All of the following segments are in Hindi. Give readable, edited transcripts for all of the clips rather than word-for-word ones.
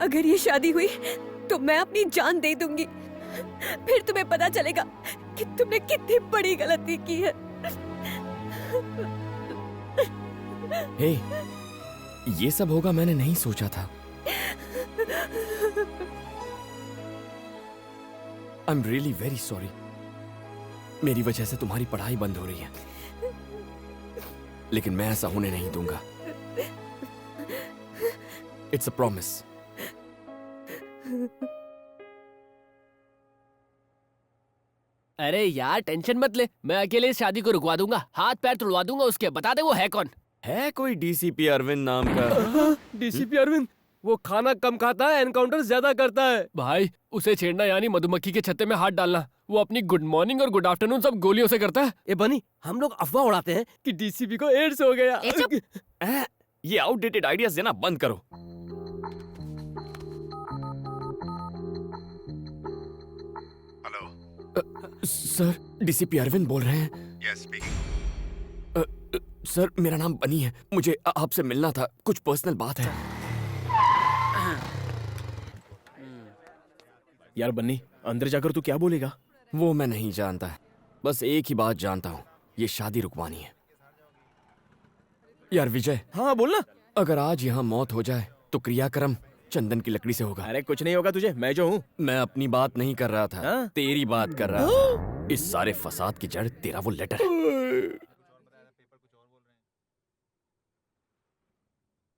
अगर ये शादी हुई तो मैं अपनी जान दे दूंगी। फिर तुम्हें पता चलेगा कि तुमने कितनी बड़ी गलती की है। हे, ये सब होगा मैंने नहीं सोचा था। I am really very sorry. मेरी वजह से तुम्हारी पढ़ाई बंद हो रही है, लेकिन मैं ऐसा होने नहीं दूंगा। It's a promise. अरे यार टेंशन मत ले, मैं अकेले इस शादी को रुकवा दूंगा, हाथ पैर तुड़वा दूंगा उसके। बता दे वो है कौन। है कोई डीसीपी अरविंद नाम का? डीसीपी अरविंद, वो खाना कम खाता है, एनकाउंटर ज्यादा करता है। भाई उसे छेड़ना यानी मधुमक्खी के छत्ते में हाथ डालना। वो अपनी गुड मॉर्निंग और गुड आफ्टरनून सब गोलियों से करता है। ए बनी, हम लोग अफवाह उड़ाते हैं कि डीसीपी को एड्स हो गया। ये आउटडेटेड आइडियाज देना बंद करो। हेलो सर, डीसीपी अरविंद बोल रहे हैं। Yes speaking. सर, मेरा नाम बनी है, मुझे आपसे मिलना था, कुछ पर्सनल बात है। यार बन्नी, अंदर जाकर तू क्या बोलेगा? वो मैं नहीं जानता, बस एक ही बात जानता हूँ, ये शादी रुकवानी है। यार विजय। हाँ बोलना। अगर आज यहाँ मौत हो जाए तो क्रियाक्रम चंदन की लकड़ी से होगा। अरे कुछ नहीं होगा तुझे, मैं जो हूँ। मैं अपनी बात नहीं कर रहा था, हाँ? तेरी बात कर रहा था। इस सारे फसाद की जड़ तेरा वो लेटर है।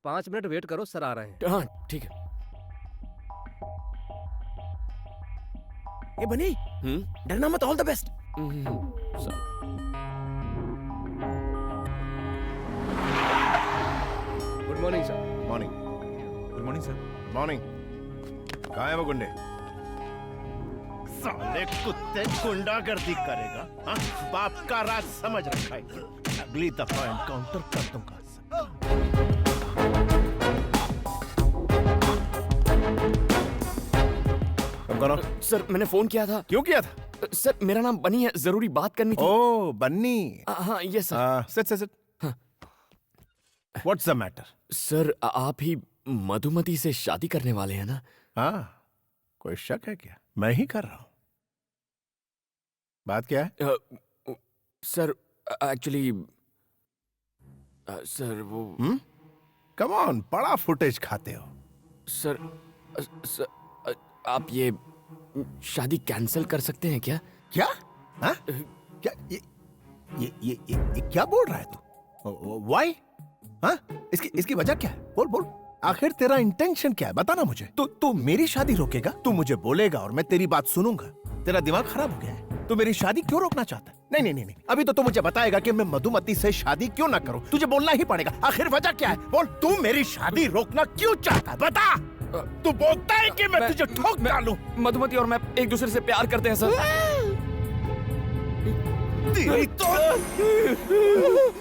5 मिनट वेट करो, सर आ रहे हैं। हाँ ठीक है। ए बनी, डरना मत, all the best. Good morning sir. Morning. Good morning sir. Morning. कहाँ है वो गुंडे? साले कुत्ते गुंडागर्दी करेगा, हाँ? बाप का राज समझ रखा है। अगली दफा एनकाउंटर कर दूंगा। सर, मैंने फोन किया था। क्यों किया था? सर, मेरा नाम बनी है, जरूरी बात करनी थी। ओ बन्नी। हाँ ये sir. Sit. What's the matter? Sir, आप ही मधुमती से शादी करने वाले हैं ना? हाँ, कोई शक है क्या? मैं ही कर रहा हूं। बात क्या है? सर एक्चुअली सर वो कम ऑन, बड़ा फुटेज खाते हो। सर, आप ये शादी कैंसिल कर सकते हैं क्या? क्या? हाँ? क्या ये क्या बोल रहा है तू? व्हाई? हाँ? इसकी वजह क्या है? बोल। आखिर तेरा इंटेंशन क्या है? बता ना मुझे। तू मेरी शादी रोकेगा? तू मुझे बोलेगा और मैं तेरी बात सुनूंगा। तेरा दिमाग खराब हो गया है? तू मेरी शादी क्यों रोकना चाहता है? नहीं। अभी तो तू मुझे बताएगा कि मैं मधुमती से शादी क्यों ना करूं। तुझे बोलना ही पड़ेगा। आखिर वजह क्या है? बोल, तू मेरी शादी रोकना क्यों चाहता है? बता। तू बोलता है कि मैं तुझे ठोक डालूं। मधुमती और मैं एक दूसरे से प्यार करते हैं सर। तेरी तो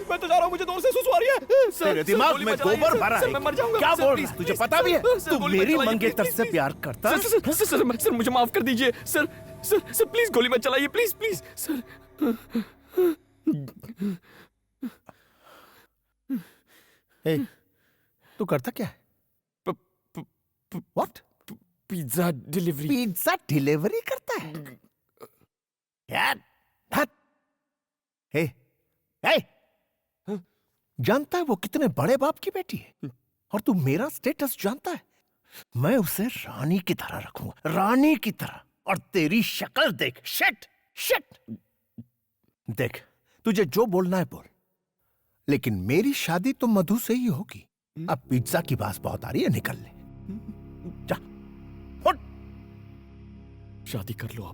मैं तो जा रहा हूँ, मुझे दूर से सुसु आ रही है। तेरे दिमाग में गोबर भरा है। मैं मर जाऊंगा। क्या सर, बोल प्लीज, रहा है? तुझे प्लीज, पता भी है? सर, तू गोली मत मेरी चलाइए, मंगेतर प्लीज, से प्लीज। प्यार करता है? सर, मुझे माफ कर दीजिए सर। सर प्लीज गोली मत चलाइए, प्लीज सर। ए, तू करता क्या है? What? Pizza delivery. Pizza delivery करता है? यार हट। हे, जानता है वो कितने बड़े बाप की बेटी है? और तू मेरा स्टेटस जानता है? मैं उसे रानी की तरह रखूंगा, रानी की तरह। और तेरी शक्ल देख। शिट। देख, तुझे जो बोलना है बोल, लेकिन मेरी शादी तो मधु से ही होगी। अब पिज्जा की बात बहुत आ रही है, निकल ले जा। उठ। शादी कर लो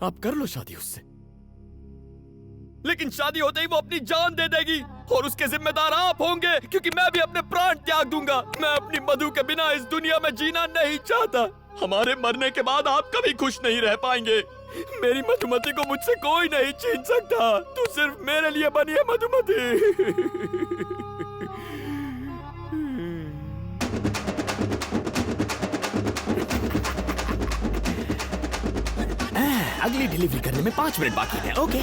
आप कर लो शादी उससे, लेकिन शादी होते ही वो अपनी जान दे देगी और उसके जिम्मेदार आप होंगे, क्योंकि मैं भी अपने प्राण त्याग दूंगा। मैं अपनी मधु के बिना इस दुनिया में जीना नहीं चाहता। हमारे मरने के बाद आप कभी खुश नहीं रह पाएंगे। मेरी मधुमती को मुझसे कोई नहीं छीन सकता। तू सिर्फ मेरे लिए बनी है मधुमती। अगली डिलीवरी करने में 5 मिनट बाकी है। ओके।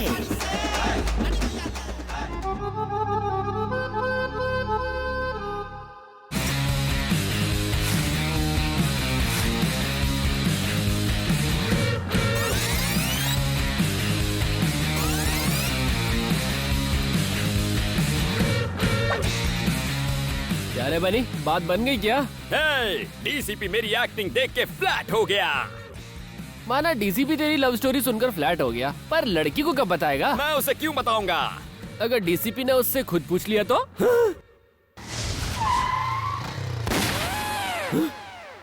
अरे बनी, बात बन गई क्या? हे, डीसीपी मेरी एक्टिंग देख के फ्लैट हो गया। माना डीसीपी तेरी लव स्टोरी सुनकर फ्लैट हो गया, पर लड़की को कब बताएगा? मैं उसे क्यों बताऊंगा? अगर डीसीपी ने उससे खुद पूछ लिया तो?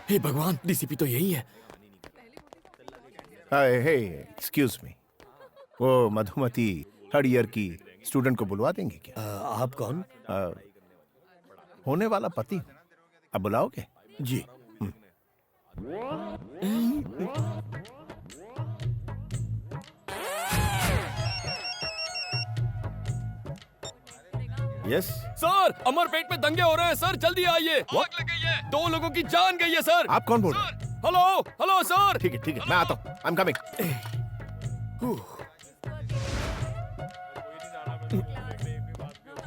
हे भगवान, डीसीपी तो यही है। हे एक्सक्यूज मी, वो मधुमती थर्ड ईयर की स्टूडेंट को बुलवा देंगे क्या? आप कौन? होने वाला पति हूं। अब बुलाओगे? जी। यस। सर, अमरपेट में दंगे हो रहे हैं सर, जल्दी आइए। आग लग गई है, 2 लोगों की जान गई है सर। आप कौन बोल रहे हैं? Hello hello sir. ठीक है मैं आता हूँ। I am coming.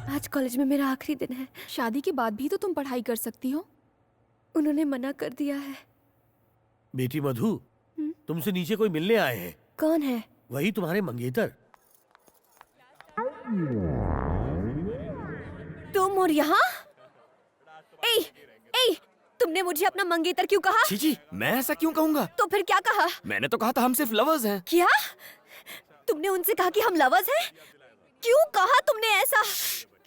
आज कॉलेज में मेरा आखिरी दिन है। शादी के बाद भी तो तुम पढ़ाई कर सकती हो। उन्होंने मना कर दिया है। बेटी मधु, तुमसे नीचे कोई मिलने आए हैं। कौन है? वही तुम्हारे मंगेतर। तुम और यहाँ? ए, ए, तुमने मुझे अपना मंगेतर क्यों कहा? जी, मैं ऐसा क्यों कहूँगा? तो फिर क्या कहा? मैंने तो कहा था हम सिर्फ लवर्स हैं। क्या? तुमने उनसे कहा कि हम लवर्स हैं? क्यों कहा तुमने ऐसा?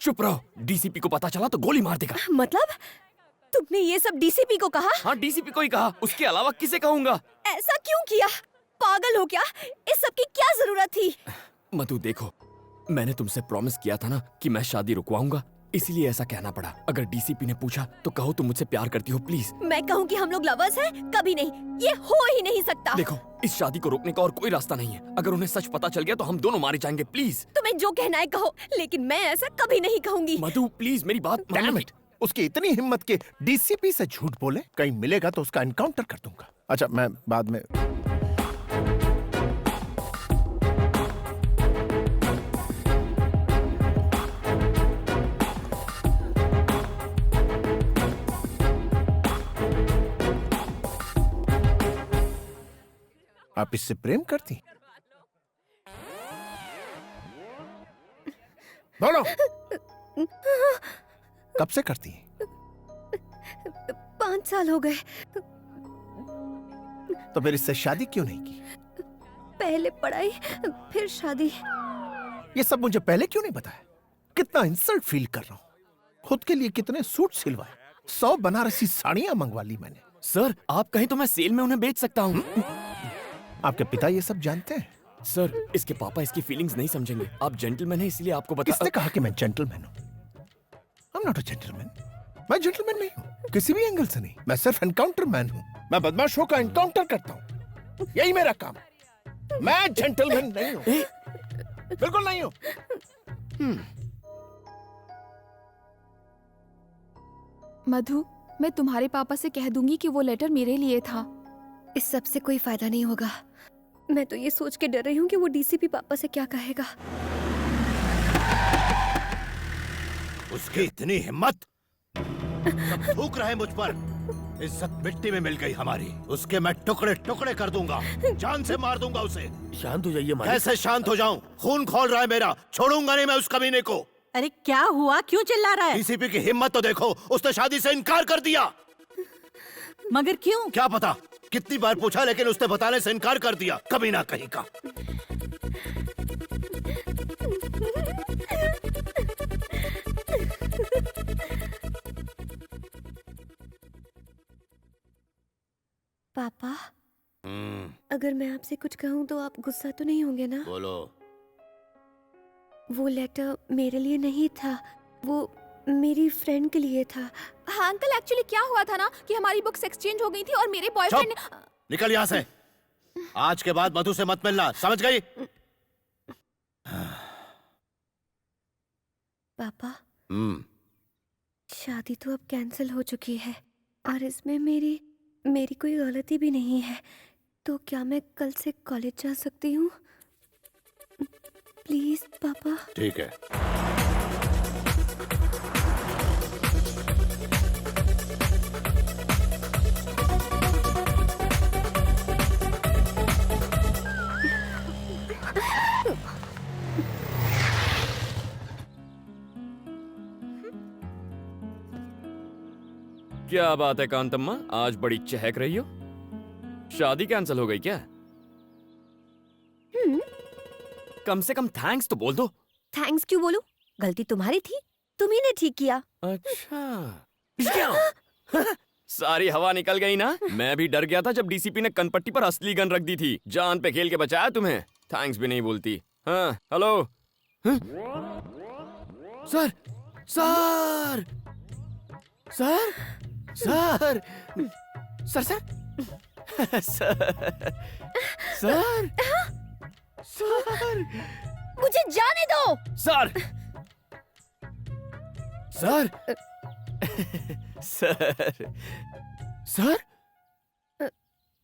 चुप रहो, डीसीपी को पता चला तो गोली मार देगा। मतलब तुमने ये सब डीसीपी को कहा? हाँ, डीसीपी को ही कहा, उसके अलावा किसे कहूँगा? ऐसा क्यों किया? पागल हो क्या? इस सब की क्या जरूरत थी? मधु देखो, मैंने तुमसे प्रॉमिस किया था ना कि मैं शादी रुकवाऊंगा, इसीलिए ऐसा कहना पड़ा। अगर डीसीपी ने पूछा तो कहो तुम मुझसे प्यार करती हो, प्लीज। मैं कहूँ कि हम लोग लवर्स हैं? कभी नहीं, ये हो ही नहीं सकता। देखो, इस शादी को रोकने का और कोई रास्ता नहीं है। अगर उन्हें सच पता चल गया तो हम दोनों मारे जाएंगे, प्लीज। तुम्हें जो कहना है कहो, लेकिन मैं ऐसा कभी नहीं कहूंगी। मधु प्लीज, मेरी बात Damn मान। it! उसकी इतनी हिम्मत के डीसीपी से झूठ बोले, कहीं मिलेगा तो उसका एनकाउंटर कर दूंगा। अच्छा, मैं बाद में। आप इससे प्रेम करती? बोलो, कब से करती हैं? 5 साल हो गए। तो फिर इससे शादी क्यों नहीं की? पहले पढ़ाई, फिर शादी। ये सब मुझे पहले क्यों नहीं बताया? कितना इंसल्ट फील कर रहा हूँ। खुद के लिए कितने सूट सिलवाए, 100 बनारसी साड़ियां मंगवा ली मैंने। सर, आप कहीं तो मैं सेल में उन्हें बेच सकता हूँ। आपके पिता ये सब जानते हैं? सर, इसके पापा इसकी फीलिंग्स नहीं समझेंगे। आप जेंटलमैन हैं, इसलिए आपको किसने कहा कि मैं जेंटलमैन हूँ? I'm not a gentleman. मैं जेंटलमैन नहीं हूँ, किसी भी एंगल से नहीं। मैं सिर्फ एनकाउंटर मैन हूँ। मैं बदमाशों का एनकाउंटर करता हूँ, यही मेरा काम। मैं जेंटलमैन नहीं हूँ, बिल्कुल नहीं हूँ। मधु, मैं तुम्हारे पापा से कह दूंगी कि वो लेटर मेरे लिए था। इस सब से कोई फायदा नहीं होगा। मैं तो ये सोच के डर रही हूँ कि वो डीसीपी पापा से क्या कहेगा। उसकी इतनी हिम्मत! सब थूक रहे मुझ पर। इज्जत मिट्टी में मिल गई हमारी। उसके मैं टुकड़े टुकड़े कर दूंगा, जान से मार दूंगा उसे। शांत हो जाइए मालिक। कैसे शांत हो जाऊं? खून खोल रहा है मेरा, छोड़ूंगा नहीं मैं उस कमीने को। अरे क्या हुआ, क्यों चिल्ला रहा है? डीसीपी की हिम्मत तो देखो, उसने शादी से इनकार कर दिया। मगर क्यों? क्या पता, कितनी बार पूछा लेकिन उसने बताने से इनकार कर दिया। कभी ना कहीं का। पापा, अगर मैं आपसे कुछ कहूँ तो आप गुस्सा तो नहीं होंगे ना? बोलो। वो लेटर मेरे लिए नहीं था, वो मेरी फ्रेंड के लिए था। हाँ अंकल, एक्चुअली क्या हुआ था ना कि हमारी बुक्स एक्सचेंज हो गई थी और मेरे बॉयफ्रेंड चुप! निकल यहाँ से। आज के बाद मधु से मत मिलना, समझ गई? पापा, शादी तो अब कैंसिल हो चुकी है और इसमें मेरी कोई गलती भी नहीं है। तो क्या मैं कल से कॉलेज जा सकती हूँ? प्लीज पापा। ठीक है। क्या बात है कांतम्मा, आज बड़ी चहक रही हो। शादी कैंसिल हो गई क्या? कम से कम थैंक्स तो बोल दो। थैंक्स क्यों बोलूं? गलती तुम्हारी थी, तुम्ही ने ठीक किया। अच्छा क्या? सारी हवा निकल गई ना। मैं भी डर गया था जब डीसीपी ने कनपट्टी पर असली गन रख दी थी। जान पे खेल के बचाया तुम्हें। थैंक्स भी नहीं बोलती। हाँ हेलो। हाँ? Sir sir sir sir sir sir sir sir मुझे जाने दो। Sir sir sir sir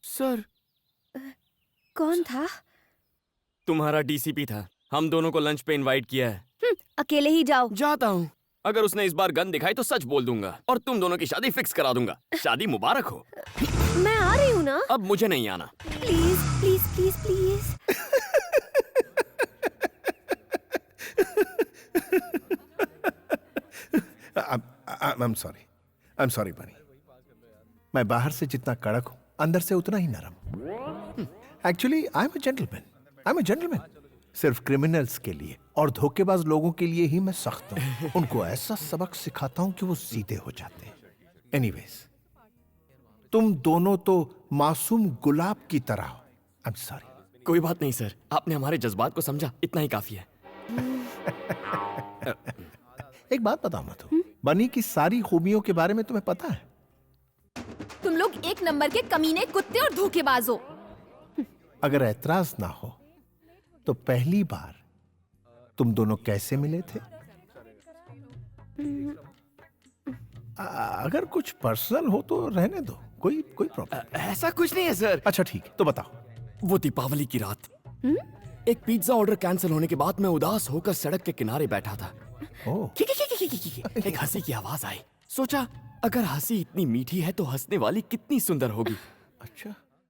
sir कौन था? तुम्हारा डीसीपी था। हम दोनों को लंच पे इनवाइट किया है। अकेले ही जाओ। जाता हूँ। अगर उसने इस बार गन दिखाई तो सच बोल दूंगा और तुम दोनों की शादी फिक्स करा दूंगा। शादी मुबारक हो। मैं आ रही हूँ ना। अब मुझे नहीं आना। Please please please please. I'm sorry बनी। मैं बाहर से जितना कड़क हूं अंदर से उतना ही नरम। Actually I am a gentleman. सिर्फ क्रिमिनल्स के लिए और धोखेबाज लोगों के लिए ही मैं सख्त हूं। उनको ऐसा सबक सिखाता हूं कि वो सीधे हो जाते हैं। एनीवेज, तुम दोनों तो मासूम गुलाब की तरह हो। I am sorry. कोई बात नहीं सर, आपने हमारे जज्बात को समझा, इतना ही काफी है। एक बात बताओ मधु, बनी की सारी खूबियों के बारे में तुम्हें पता है? तुम लोग एक नंबर के कमीने, कुत्ते और धोखेबाज हो। अगर ऐतराज ना हो तो पहली बार तुम दोनों कैसे मिले थे? अगर कुछ पर्सनल हो तो रहने दो, कोई प्रॉब्लम। ऐसा कुछ नहीं है सर। अच्छा ठीक है, तो बताओ। वो दीपावली की रात एक पिज्जा ऑर्डर कैंसिल होने के बाद मैं उदास होकर सड़क के किनारे बैठा था। ओह, एक हंसी की आवाज आई। सोचा अगर हंसी इतनी मीठी है तो हंसने वाली कितनी सुंदर होगी। अच्छा।